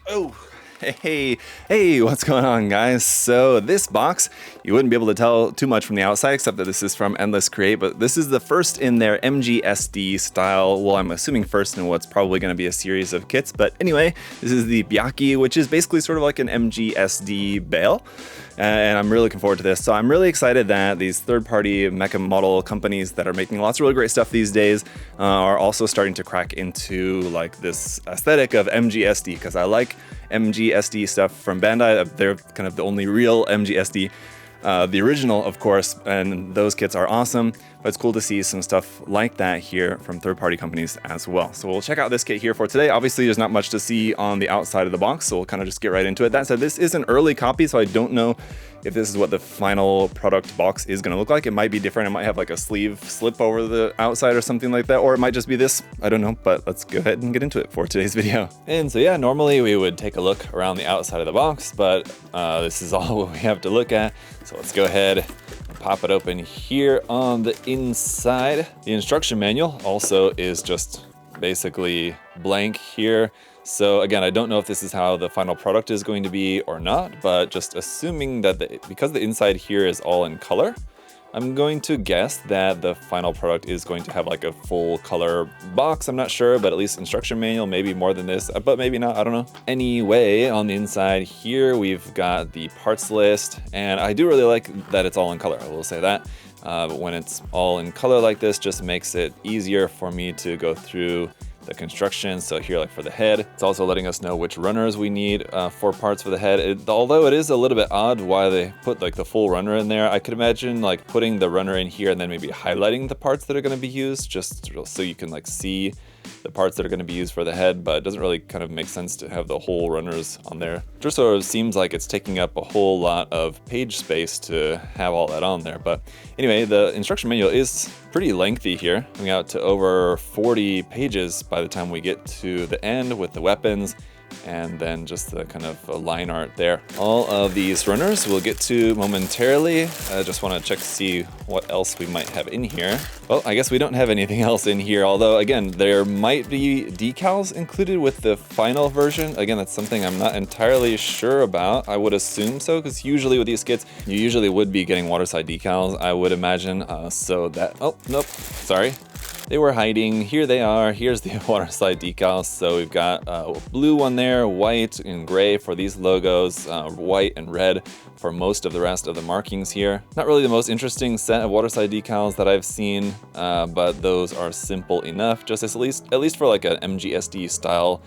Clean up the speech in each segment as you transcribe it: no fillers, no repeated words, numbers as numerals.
Oh, hey, what's going on, guys? So this box, you wouldn't be able to tell too much from the outside, except that this is from Endless Create, but this is the first in their MGSD style. Well, I'm assuming first in what's probably going to be a series of kits, but anyway, this is the Byaki, which is basically sort of like an MGSD bale. And I'm really looking forward to this. So I'm really excited that these third-party mecha model companies that are making lots of really great stuff these days are also starting to crack into like this aesthetic of MGSD, because I like MGSD stuff from Bandai. They're kind of the only real MGSD. The original, of course, and those kits are awesome, but it's cool to see some stuff like that here from third-party companies as well. So we'll check out this kit here for today. Obviously, there's not much to see on the outside of the box, so we'll kind of just get right into it. That said, this is an early copy, so I don't know if this is what the final product box is going to look like. It might be different. It might have like a sleeve slip over the outside or something like that, or it might just be this. I don't know, but let's go ahead and get into it for today's video. And so yeah, normally we would take a look around the outside of the box, but this is all we have to look at. So let's go ahead and pop it open here on the inside. The instruction manual also is just basically blank here. So again, I don't know if this is how the final product is going to be or not, but just assuming that because the inside here is all in color, I'm going to guess that the final product is going to have like a full color box. I'm not sure, but at least instruction manual, maybe more than this, but maybe not, I don't know. Anyway, on the inside here, we've got the parts list, and I do really like that it's all in color, I will say that. But when it's all in color like this, just makes it easier for me to go through the construction. So here, like for the head, it's also letting us know which runners we need for parts for the head. Although it is a little bit odd why they put like the full runner in there. I could imagine like putting the runner in here and then maybe highlighting the parts that are going to be used, just so you can like see the parts that are going to be used for the head, but it doesn't really kind of make sense to have the whole runners on there. Just sort of seems like it's taking up a whole lot of page space to have all that on there. But anyway, the instruction manual is pretty lengthy here, coming out to over 40 pages by the time we get to the end with the weapons and then just the kind of line art there. All of these runners we'll get to momentarily. I just want to check to see what else we might have in here. Well, I guess we don't have anything else in here, although again, there might be decals included with the final version. Again, that's something I'm not entirely sure about. I would assume so, because usually with these kits, you usually would be getting waterside decals, I would imagine. So that, oh, nope, sorry. They were hiding. Here they are. Here's the waterside decals. So we've got a blue one there, white and gray for these logos, white and red for most of the rest of the markings here. Not really the most interesting set of waterside decals that I've seen, but those are simple enough. Just at least for like an MGSD style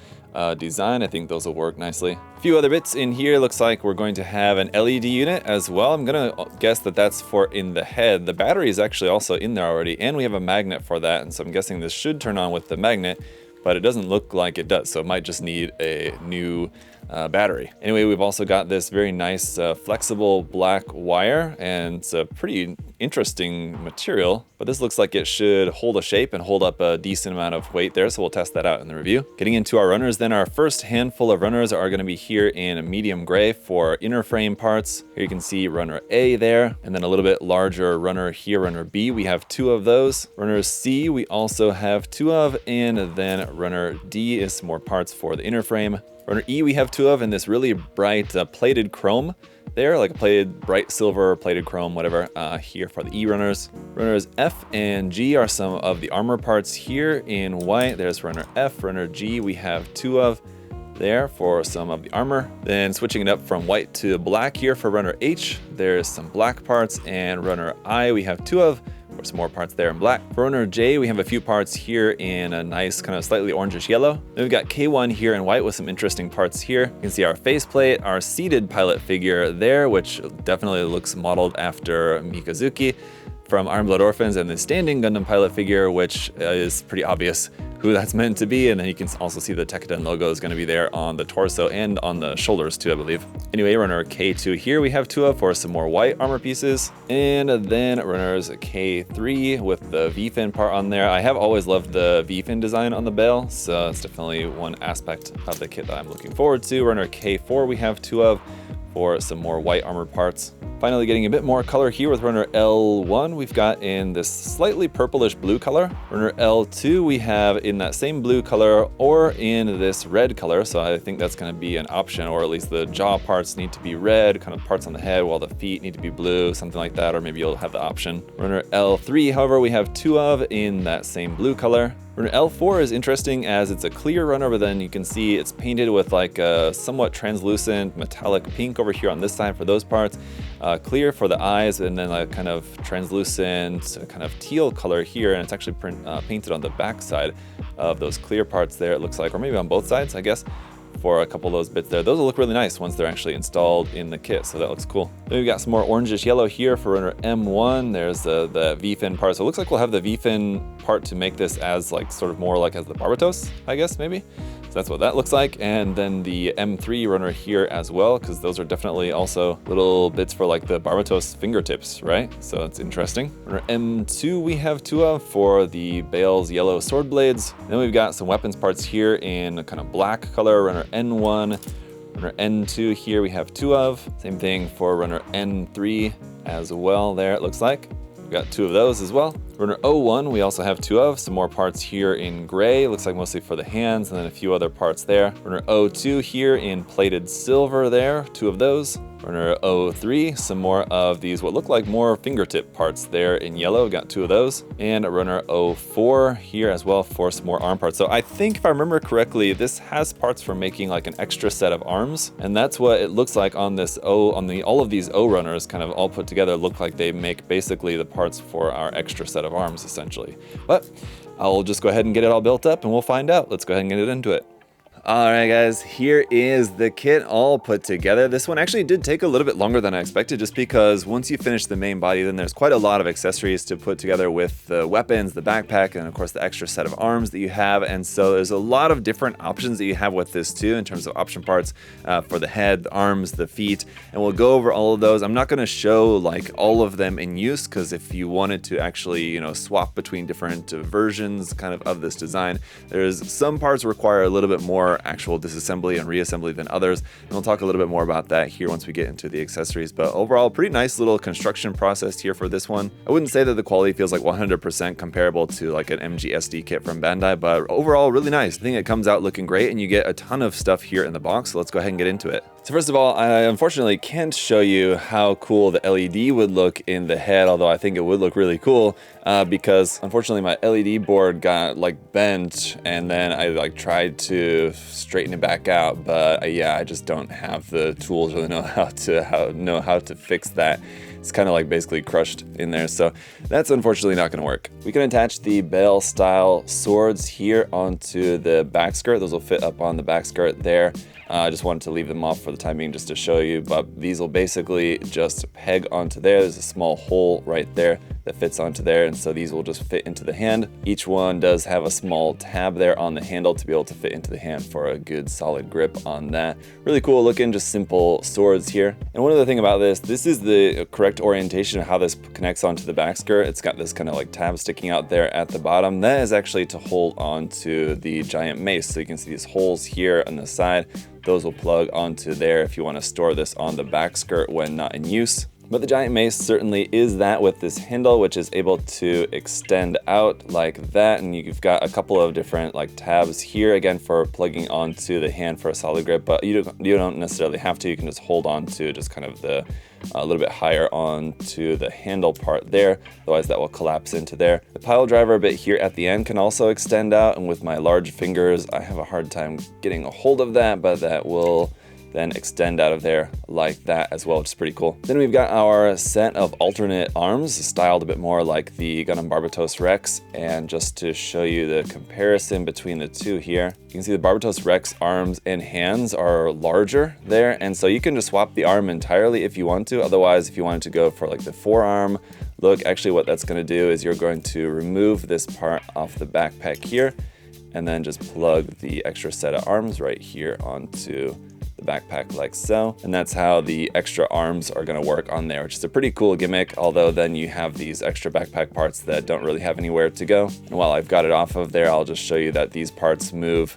design, I think those will work nicely. A few other bits in here. Looks like we're going to have an LED unit as well. I'm gonna guess that that's for in the head. The battery is actually also in there already, and we have a magnet for that, and so I'm guessing this should turn on with the magnet, but it doesn't look like it does, so it might just need a new battery. Anyway, we've also got this very nice flexible black wire, and it's a pretty interesting material, but this looks like it should hold a shape and hold up a decent amount of weight there, so we'll test that out in the review. Getting into our runners then, our first handful of runners are going to be here in a medium gray for inner frame parts. Here you can see runner A there, and then a little bit larger runner here, runner B. We have two of those. Runner C we also have two of, and then runner D is some more parts for the inner frame. Runner E we have two of in this really bright plated chrome there, like a plated bright silver, plated chrome, whatever, here for the E runners. Runners F and G are some of the armor parts here in white. There's runner F. Runner G we have two of there for some of the armor. Then switching it up from white to black here for runner H, there's some black parts, and runner I we have two of, or some more parts there in black. For runner J, we have a few parts here in a nice kind of slightly orangish yellow. Then we've got K1 here in white with some interesting parts here. You can see our faceplate, our seated pilot figure there, which definitely looks modeled after Mikazuki from Iron Blood Orphans, and the standing Gundam pilot figure, which is pretty obvious who that's meant to be. And then you can also see the Tekiden logo is going to be there on the torso and on the shoulders too, I believe. Anyway, runner K2 here we have two of for some more white armor pieces. And then runners K3 with the V-fin part on there. I have always loved the V-fin design on the bale, so it's definitely one aspect of the kit that I'm looking forward to. Runner K4 we have two of for some more white armor parts. Finally getting a bit more color here with runner L1, we've got in this slightly purplish blue color. Runner L2 we have in that same blue color or in this red color, so I think that's going to be an option, or at least the jaw parts need to be red, kind of parts on the head, while the feet need to be blue, something like that, or maybe you'll have the option. Runner L3, however, we have 2 of in that same blue color. Runner L4 is interesting as it's a clear runner, but then you can see it's painted with like a somewhat translucent metallic pink over here on this side for those parts. Clear for the eyes, and then a kind of translucent kind of teal color here, and it's actually painted on the back side of those clear parts there, it looks like, or maybe on both sides, I guess, for a couple of those bits there. Those will look really nice once they're actually installed in the kit, so that looks cool. Then we've got some more orangish yellow here for runner M1. There's the V-fin part, so it looks like we'll have the V-fin part to make this as like sort of more like as the Barbatos, I guess, maybe. So that's what that looks like. And then the M3 runner here as well, because those are definitely also little bits for like the Barbatos fingertips, right? So that's interesting. Runner M2 we have 2 of for the Bale's yellow sword blades. Then we've got some weapons parts here in a kind of black color, runner N1. Runner N2 here we have 2 of. Same thing for runner N3 as well there, it looks like. We've got 2 of those as well. Runner O1 we also have 2 of. Some more parts here in gray, looks like mostly for the hands, and then a few other parts there. Runner O2 here in plated silver there, 2 of those. Runner O3, some more of these what look like more fingertip parts there in yellow, got 2 of those. And a runner O4 here as well for some more arm parts. So I think if I remember correctly, this has parts for making like an extra set of arms, and that's what it looks like on this all of these O runners kind of all put together look like they make basically the parts for our extra set of arms essentially. But I'll just go ahead and get it all built up and we'll find out. Let's go ahead and get into it. Alright guys, here is the kit all put together. This one actually did take a little bit longer than I expected, just because once you finish the main body, then there's quite a lot of accessories to put together with the weapons, the backpack, and of course the extra set of arms that you have. And so there's a lot of different options that you have with this too, in terms of option parts for the head, the arms, the feet, and we'll go over all of those. I'm not going to show like all of them in use, because if you wanted to actually, you know, swap between different versions kind of this design, there's some parts require a little bit more actual disassembly and reassembly than others, and we'll talk a little bit more about that here once we get into the accessories. But overall, pretty nice little construction process here for this one. I wouldn't say that the quality feels like 100% comparable to like an MGSD kit from Bandai, but overall really nice. I think it comes out looking great, and you get a ton of stuff here in the box, so let's go ahead and get into it. So first of all, I unfortunately can't show you how cool the LED would look in the head, although I think it would look really cool, because unfortunately my LED board got like bent, and then I like tried to straighten it back out, but yeah, I just don't have the tools or know how to fix that. It's kind of like basically crushed in there, so that's unfortunately not going to work. We can attach the Bale style swords here onto the back skirt. Those will fit up on the back skirt there. I just wanted to leave them off for the time being just to show you, but these will basically just peg onto there. There's a small hole right there that fits onto there, and so these will just fit into the hand. Each one does have a small tab there on the handle to be able to fit into the hand for a good solid grip on that. Really cool looking, just simple swords here. And one other thing about this is the correct orientation of how this connects onto the back skirt. It's got this kind of like tab sticking out there at the bottom. That is actually to hold on to the giant mace. So you can see these holes here on the side. Those will plug onto there if you want to store this on the back skirt when not in use. But the giant mace certainly is that with this handle, which is able to extend out like that. And you've got a couple of different like tabs here again for plugging onto the hand for a solid grip, but you don't necessarily have to. You can just hold on to just kind of the a little bit higher onto the handle part there, otherwise that will collapse into there. The pile driver bit here at the end can also extend out, and with my large fingers I have a hard time getting a hold of that, but that will then extend out of there like that as well, which is pretty cool. Then we've got our set of alternate arms, styled a bit more like the Gundam Barbatos Rex, and just to show you the comparison between the two here, you can see the Barbatos Rex arms and hands are larger there, and so you can just swap the arm entirely if you want to. Otherwise, if you wanted to go for like the forearm look, actually what that's going to do is you're going to remove this part off the backpack here, and then just plug the extra set of arms right here onto the backpack like so. And that's how the extra arms are going to work on there, which is a pretty cool gimmick, although then you have these extra backpack parts that don't really have anywhere to go. And while I've got it off of there, I'll just show you that these parts move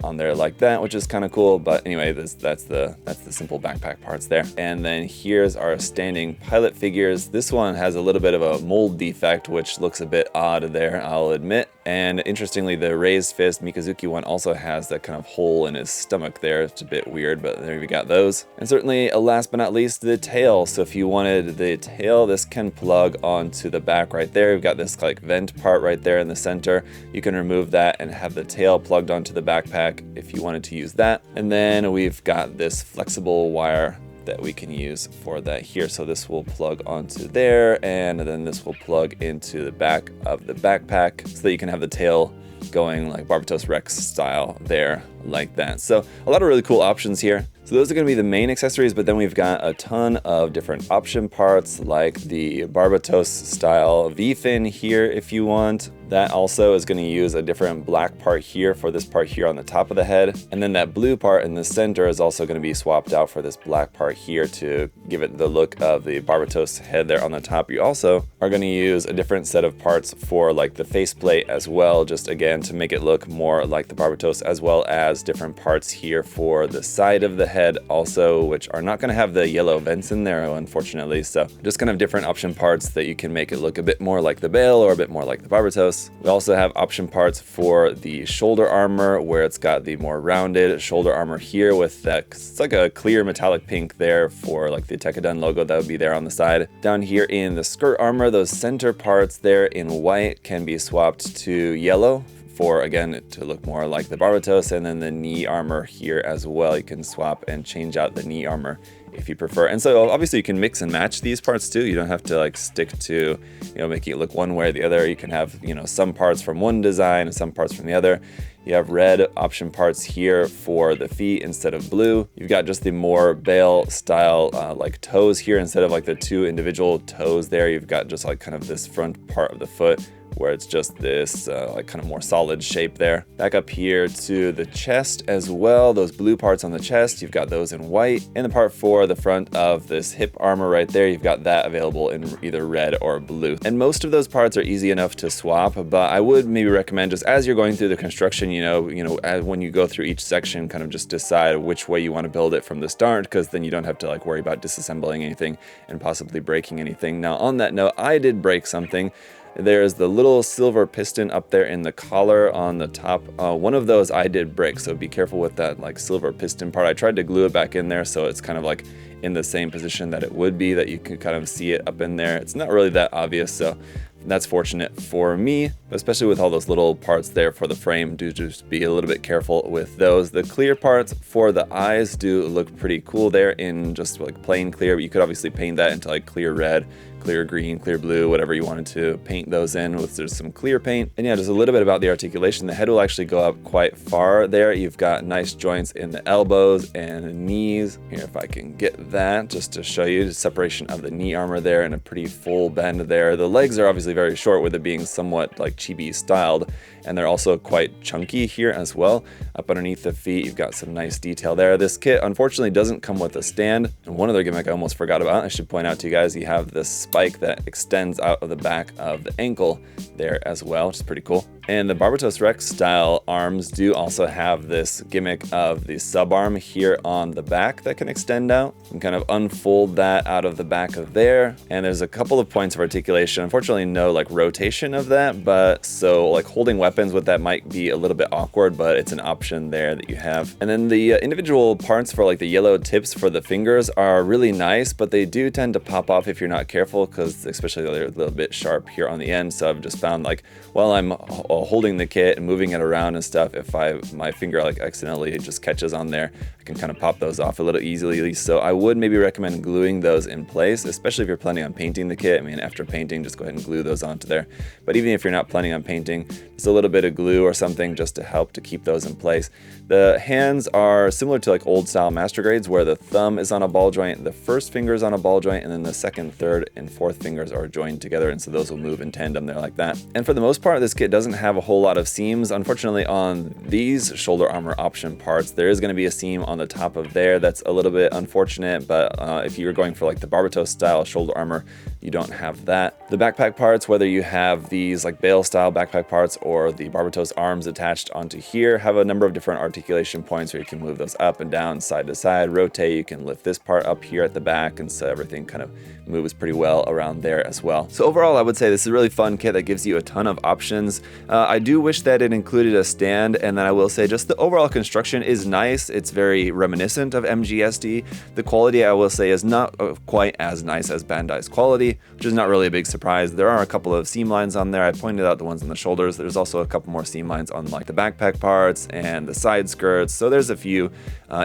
on there like that, which is kind of cool. But anyway, that's the simple backpack parts there. And then here's our standing pilot figures. This one has a little bit of a mold defect, which looks a bit odd there, I'll admit. And interestingly, the raised fist Mikazuki one also has that kind of hole in his stomach there. It's a bit weird, but there we got those. And certainly, last but not least, the tail. So if you wanted the tail, this can plug onto the back right there. We've got this like vent part right there in the center. You can remove that and have the tail plugged onto the backpack if you wanted to use that. And then we've got this flexible wire that we can use for that here. So this will plug onto there, and then this will plug into the back of the backpack so that you can have the tail going like Barbatos Rex style there like that. So a lot of really cool options here. So those are going to be the main accessories, but then we've got a ton of different option parts like the Barbatos style V-fin here if you want. That also is going to use a different black part here for this part here on the top of the head. And then that blue part in the center is also going to be swapped out for this black part here to give it the look of the Barbatos head there on the top. You also are going to use a different set of parts for like the faceplate as well, just again to make it look more like the Barbatos, as well as different parts here for the side of the head also, which are not going to have the yellow vents in there, unfortunately. So just kind of different option parts that you can make it look a bit more like the Bale or a bit more like the Barbatos. We also have option parts for the shoulder armor, where it's got the more rounded shoulder armor here with that, it's like a clear metallic pink there for like the Tekadon logo that would be there on the side. Down here in the skirt armor, those center parts there in white can be swapped to yellow for, again, to look more like the Barbatos. And then the knee armor here as well, you can swap and change out the knee armor if you prefer. And so obviously you can mix and match these parts too. You don't have to like stick to, making it look one way or the other. You can have, some parts from one design and some parts from the other. You have red option parts here for the feet instead of blue. You've got just the more Bale style like toes here instead of like the two individual toes there. You've got just like kind of this front part of the foot where it's just this like kind of more solid shape there. Back up here to the chest as well, those blue parts on the chest, you've got those in white. And the part for the front of this hip armor right there, you've got that available in either red or blue. And most of those parts are easy enough to swap, but I would maybe recommend just as you're going through the construction, when you go through each section, kind of just decide which way you want to build it from the start, because then you don't have to like worry about disassembling anything and possibly breaking anything. Now on that note, I did break something. There's the little silver piston up there in the collar on the top. One of those I did break, so be careful with that like silver piston part. I tried to glue it back in there so it's kind of like in the same position that it would be, that you can kind of see it up in there. It's not really that obvious, so that's fortunate for me, especially with all those little parts there for the frame. Do just be a little bit careful with those. The clear parts for the eyes do look pretty cool there in just like plain clear, but you could obviously paint that into like clear red, clear green, clear blue, whatever you wanted to paint those in with just some clear paint. And yeah, just a little bit about the articulation. The head will actually go up quite far there. You've got nice joints in the elbows and knees. Here, if I can get that just to show you the separation of the knee armor there and a pretty full bend there. The legs are obviously very short with it being somewhat like chibi styled, and they're also quite chunky here as well. Up underneath the feet, you've got some nice detail there. This kit unfortunately doesn't come with a stand, and one other gimmick I almost forgot about, I should point out to you guys, you have this spike that extends out of the back of the ankle there as well, which is pretty cool. And the Barbatos Rex style arms do also have this gimmick of the sub arm here on the back that can extend out. You can kind of unfold that out of the back of there. And there's a couple of points of articulation. Unfortunately, no like rotation of that, but so like holding weapons with that might be a little bit awkward, but it's an option there that you have. And then the individual parts for like the yellow tips for the fingers are really nice, but they do tend to pop off if you're not careful, because especially they're a little bit sharp here on the end. So I've just found like while I'm holding the kit and moving it around and stuff, if my finger like accidentally just catches on there, I can kind of pop those off a little easily. So I would maybe recommend gluing those in place, especially if you're planning on painting the kit. I mean, after painting, just go ahead and glue those onto there. But even if you're not planning on painting, just a little bit of glue or something just to help to keep those in place. The hands are similar to like old style master grades, where the thumb is on a ball joint, the first finger is on a ball joint, and then the second, third, and fourth fingers are joined together, and so those will move in tandem there like that. And for the most part, this kit doesn't have a whole lot of seams. Unfortunately, on these shoulder armor option parts, there is going to be a seam on the top of there. That's a little bit unfortunate, but if you're going for like the Barbatos style shoulder armor, you don't have that. The backpack parts, whether you have these like bale style backpack parts or the Barbatos arms attached onto here, have a number of different articulation points where you can move those up and down, side to side, rotate. You can lift this part up here at the back, and so everything kind of moves pretty well around there as well. So overall, I would say this is a really fun kit that gives you a ton of options. I do wish that it included a stand, and then I will say just the overall construction is nice. It's very reminiscent of MGSD. The quality, I will say, is not quite as nice as Bandai's quality, which is not really a big surprise. There are a couple of seam lines on there. I pointed out the ones on the shoulders. There's also a couple more seam lines on like the backpack parts and the side skirts. So there's a few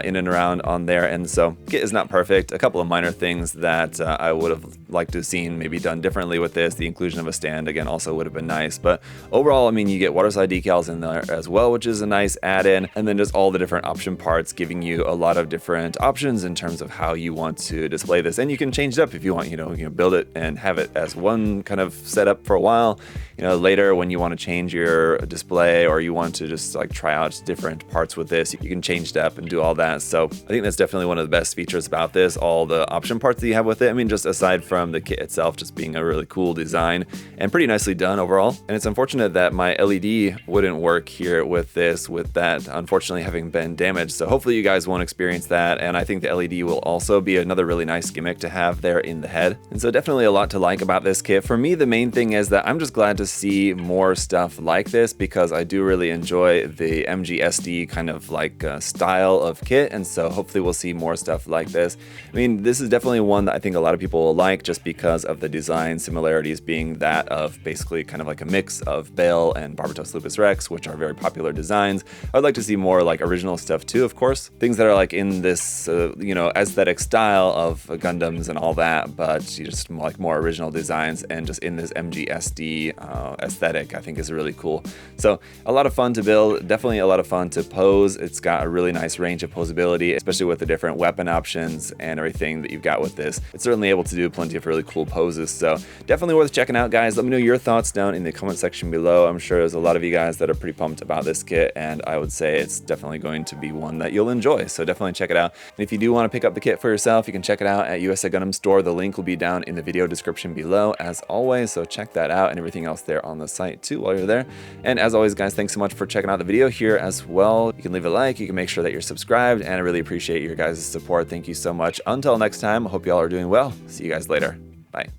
in and around on there, and so kit is not perfect. A couple of minor things that I would have liked to have seen maybe done differently with this. The inclusion of a stand again also would have been nice, but overall, I mean, you get waterside decals in there as well, which is a nice add-in, and then just all the different option parts giving you a lot of different options in terms of how you want to display this. And you can change it up if you want, you know, build it and have it as one kind of setup for a while. You know, later when you want to change your display or you want to just like try out different parts with this, you can change it up and do all that. So I think that's definitely one of the best features about this, all the option parts that you have with it. I mean, just aside from the kit itself just being a really cool design and pretty nicely done overall. And it's unfortunate that my LED wouldn't work here with this, with that unfortunately having been damaged. So hopefully you guys won't experience that. And I think the LED will also be another really nice gimmick to have there in the head. And so definitely a lot to like about this kit. For me, the main thing is that I'm just glad to see more stuff like this, because I do really enjoy the MGSD kind of like style of kit, and so hopefully we'll see more stuff like this. I mean, this is definitely one that I think a lot of people will like just because of the design similarities being that of basically kind of like a mix of Bale and Barbatos Lupus Rex, which are very popular designs. I'd like to see more like original stuff too, of course, things that are like in this you know, aesthetic style of Gundams and all that, but just like more original designs and just in this MGSD aesthetic, I think is really cool. So a lot of fun to build, definitely a lot of fun to pose. It's got a really nice range of posability, especially with the different weapon options and everything that you've got with this. It's certainly able to do plenty of really cool poses, so definitely worth checking out, guys. Let me know your thoughts down in the comment section below. I'm sure there's a lot of you guys that are pretty pumped about this kit, and I would say it's definitely going to be one that you'll enjoy, so definitely check it out. And if you do want to pick up the kit for yourself, you can check it out at USA Gundam Store. The link will be down in the video description below as always, so check that out and everything else there on the site too while you're there. And as always, guys, thanks so much for checking out the video here as well. You can leave a like, you can make sure that you're subscribed, and I really appreciate your guys' support. Thank you so much. Until next time, I hope y'all are doing well. See you guys later. Bye.